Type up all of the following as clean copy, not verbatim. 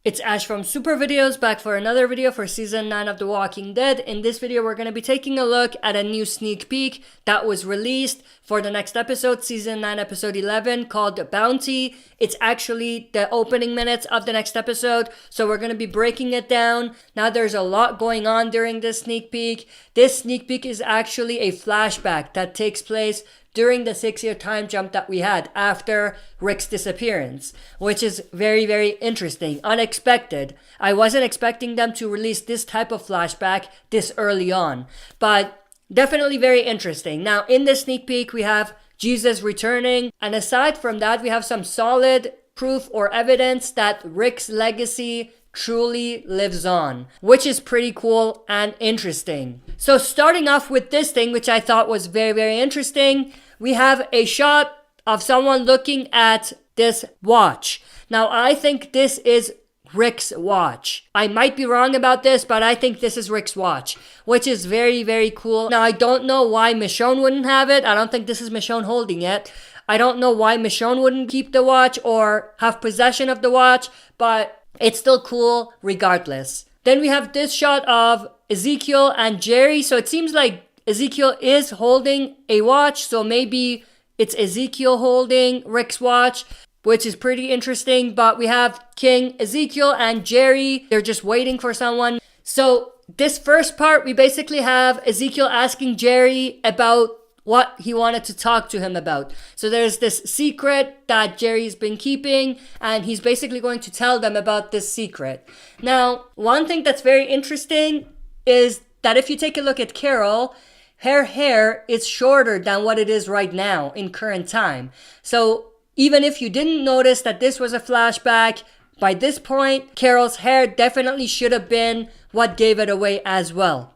It's Ash from Super Videos, back for another video for Season 9 of The Walking Dead. In this video, we're going to be taking a look at a new sneak peek that was released for the next episode, Season 9, Episode 11, called The Bounty. It's actually the opening minutes of the next episode, so we're going to be breaking it down. Now, there's a lot going on during this sneak peek. This sneak peek is actually a flashback that takes place during the 6-year time jump that we had after Rick's disappearance, which is very, very interesting, unexpected. I wasn't expecting them to release this type of flashback this early on, but definitely very interesting. Now, in this sneak peek, we have Jesus returning, and aside from that, we have some solid proof or evidence that Rick's legacy truly lives on, which is pretty cool and interesting. So starting off with this thing, which I thought was very, very interesting, we have a shot of someone looking at this watch. Now, I think this is Rick's watch. I might be wrong about this, but I think this is Rick's watch, which is very, very cool. Now, I don't know why Michonne wouldn't have it. I don't think this is Michonne holding it. I don't know why Michonne wouldn't keep the watch or have possession of the watch, but it's still cool regardless. Then we have this shot of Ezekiel and Jerry. So it seems like Ezekiel is holding a watch. So maybe it's Ezekiel holding Rick's watch, which is pretty interesting. But we have King Ezekiel and Jerry. They're just waiting for someone. So this first part, we basically have Ezekiel asking Jerry about what he wanted to talk to him about. So there's this secret that Jerry's been keeping, and he's basically going to tell them about this secret. Now, one thing that's very interesting is that if you take a look at Carol, her hair is shorter than what it is right now in current time. So even if you didn't notice that this was a flashback, by this point, Carol's hair definitely should have been what gave it away as well.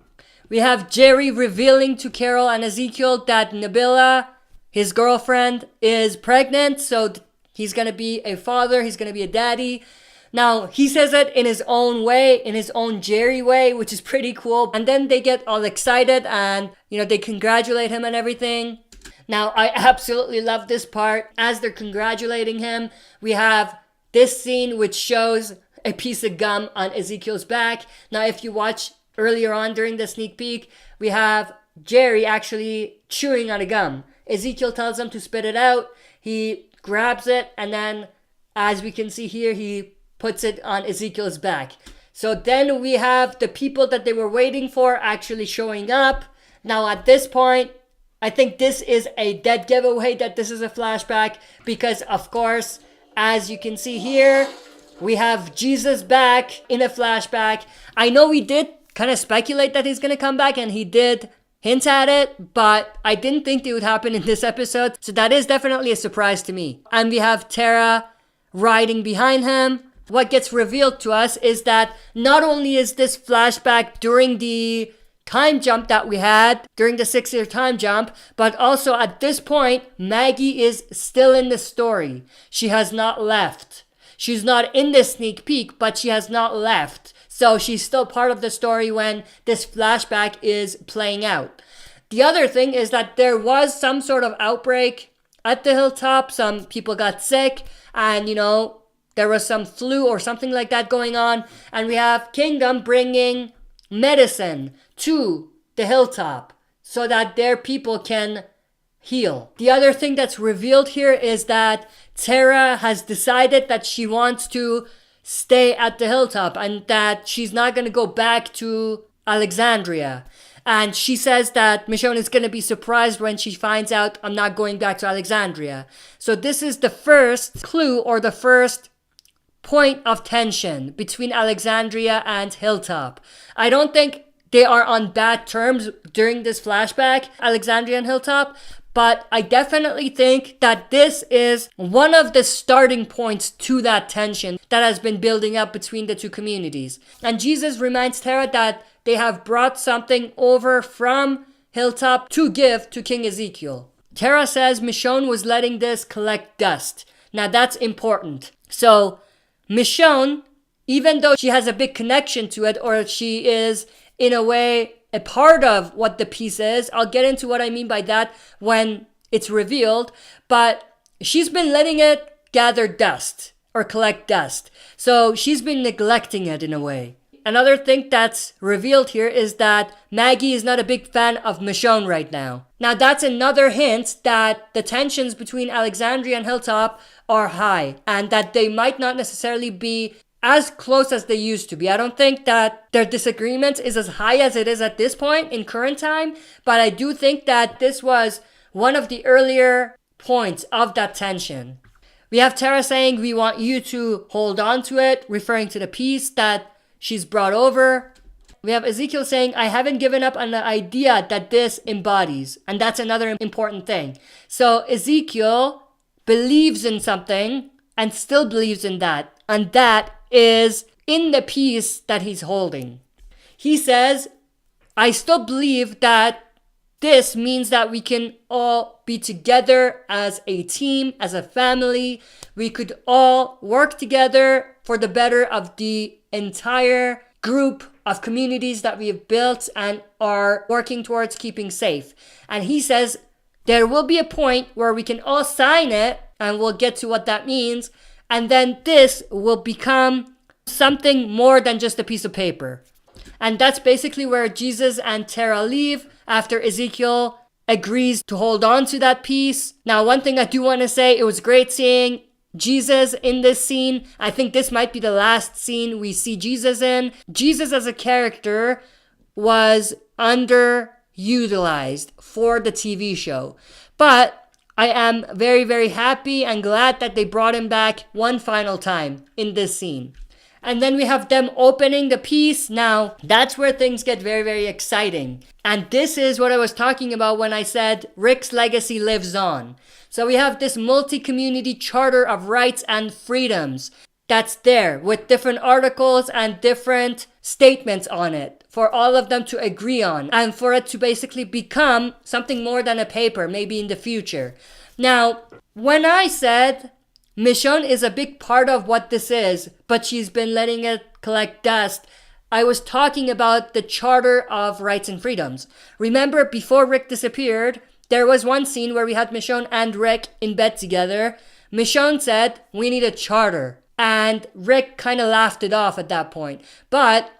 We have Jerry revealing to Carol and Ezekiel that Nabila, his girlfriend, is pregnant. So he's going to be a father. He's going to be a daddy. Now, he says it in his own way, in his own Jerry way, which is pretty cool. And then they get all excited and, they congratulate him and everything. Now, I absolutely love this part. As they're congratulating him, we have this scene which shows a piece of gum on Ezekiel's back. Now, if you watch earlier on during the sneak peek, we have Jerry actually chewing on a gum. Ezekiel tells him to spit it out. He grabs it, and then, as we can see here, he puts it on Ezekiel's back. So then we have the people that they were waiting for actually showing up. Now at this point, I think this is a dead giveaway that this is a flashback, because of course, as you can see here, we have Jesus back in a flashback. I know we did kind of speculate that he's going to come back, and he did hint at it, but I didn't think it would happen in this episode. So that is definitely a surprise to me. And we have Tara riding behind him. What gets revealed to us is that not only is this flashback during the time jump that we had, during the 6-year time jump, but also at this point, Maggie is still in the story. She has not left. She's not in this sneak peek, but she has not left. So she's still part of the story when this flashback is playing out. The other thing is that there was some sort of outbreak at the hilltop. Some people got sick, and there was some flu or something like that going on. And we have Kingdom bringing medicine to the hilltop so that their people can heal. The other thing that's revealed here is that Tara has decided that she wants to stay at the hilltop and that she's not going to go back to Alexandria. And she says that Michonne is going to be surprised when she finds out I'm not going back to Alexandria. So this is the first clue, or the first point of tension between Alexandria and Hilltop. I don't think they are on bad terms during this flashback, Alexandria and Hilltop, but I definitely think that this is one of the starting points to that tension that has been building up between the two communities. And Jesus reminds Tara that they have brought something over from Hilltop to give to King Ezekiel. Tara says Michonne was letting this collect dust. Now that's important. So Michonne, even though she has a big connection to it, or she is in a way a part of what the piece is, I'll get into what I mean by that when it's revealed, but she's been letting it gather dust. or collect dust. So she's been neglecting it in a way. Another thing that's revealed here is that Maggie is not a big fan of Michonne right now. Now that's another hint that the tensions between Alexandria and Hilltop are high and that they might not necessarily be as close as they used to be. I don't think that their disagreement is as high as it is at this point in current time, but I do think that this was one of the earlier points of that tension. We have Tara saying, "We want you to hold on to it," referring to the piece that she's brought over. We have Ezekiel saying, "I haven't given up on the idea that this embodies." And that's another important thing. So Ezekiel believes in something and still believes in that. And that is in the piece that he's holding. He says, "I still believe that this means that we can all be together as a team, as a family. We could all work together for the better of the entire group of communities that we have built and are working towards keeping safe." And he says there will be a point where we can all sign it, and we'll get to what that means, and then this will become something more than just a piece of paper. And that's basically where Jesus and Tara leave after Ezekiel agrees to hold on to that piece. Now, one thing I do want to say, it was great seeing Jesus in this scene. I think this might be the last scene we see Jesus in. Jesus as a character was underutilized for the TV show. But I am very, very happy and glad that they brought him back one final time in this scene. And then we have them opening the piece. Now, that's where things get very, very exciting. And this is what I was talking about when I said Rick's legacy lives on. So we have this multi-community charter of rights and freedoms that's there with different articles and different statements on it for all of them to agree on and for it to basically become something more than a paper, maybe in the future. Now, when I said Michonne is a big part of what this is, but she's been letting it collect dust, I was talking about the Charter of Rights and Freedoms. Remember, before Rick disappeared, there was one scene where we had Michonne and Rick in bed together. Michonne said, "We need a charter." And Rick kind of laughed it off at that point. But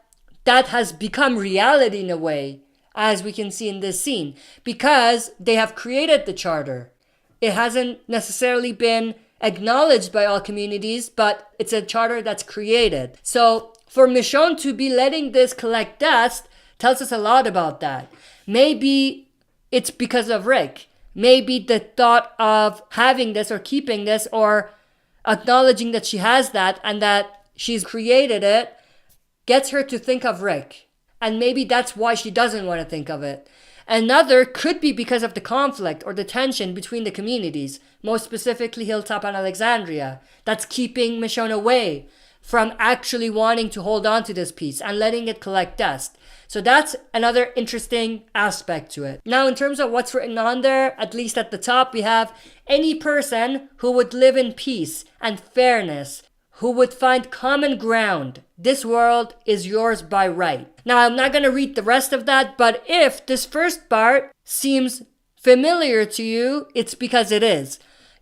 that has become reality in a way, as we can see in this scene, because they have created the charter. It hasn't necessarily been acknowledged by all communities, but it's a charter that's created. So for Michonne to be letting this collect dust tells us a lot about that. Maybe it's because of Rick. Maybe the thought of having this or keeping this or acknowledging that she has that and that she's created it gets her to think of Rick. And maybe that's why she doesn't want to think of it. Another could be because of the conflict or the tension between the communities, most specifically Hilltop and Alexandria, that's keeping Michonne away from actually wanting to hold on to this piece and letting it collect dust. So that's another interesting aspect to it. Now, in terms of what's written on there, at least at the top, we have any person who would live in peace and fairness, who would find common ground. This world is yours by right. Now, I'm not going to read the rest of that, but if this first part seems familiar to you, it's because it is.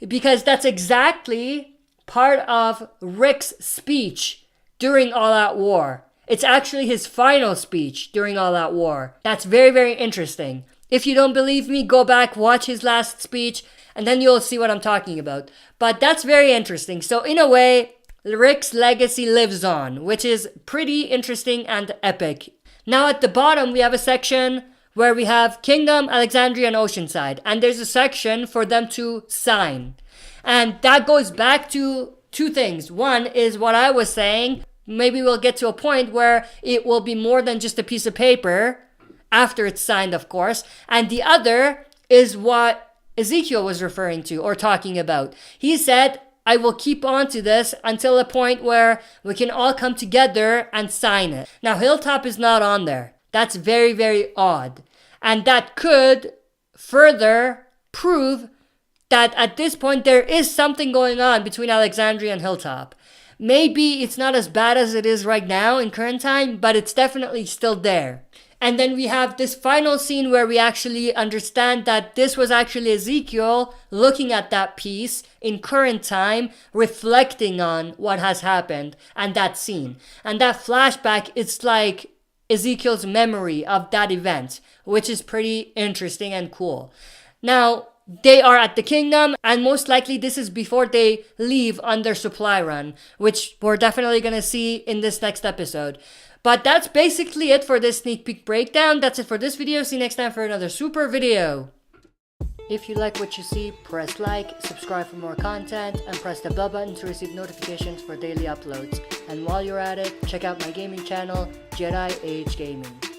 Because that's exactly part of Rick's speech during All Out War. It's actually his final speech during All Out War. That's very, very interesting. If you don't believe me, go back, watch his last speech, and then you'll see what I'm talking about. But that's very interesting. So in a way, Rick's legacy lives on, which is pretty interesting and epic. Now at the bottom, we have a section where we have Kingdom, Alexandria, and Oceanside. And there's a section for them to sign. And that goes back to two things. One is what I was saying. Maybe we'll get to a point where it will be more than just a piece of paper, after it's signed, of course. And the other is what Ezekiel was referring to or talking about. He said, I will keep on to this until a point where we can all come together and sign it. Now, Hilltop is not on there. That's very, very odd. And that could further prove that at this point there is something going on between Alexandria and Hilltop. Maybe it's not as bad as it is right now in current time, but it's definitely still there. And then we have this final scene where we actually understand that this was actually Ezekiel looking at that piece in current time, reflecting on what has happened and that scene. And that flashback, it's like Ezekiel's memory of that event, which is pretty interesting and cool. Now, they are at the kingdom, and most likely this is before they leave on their supply run, which we're definitely going to see in this next episode. But that's basically it for this sneak peek breakdown. That's it for this video. See you next time for another super video. If you like what you see, press like, subscribe for more content, and press the bell button to receive notifications for daily uploads. And while you're at it, check out my gaming channel, Jedi Age Gaming.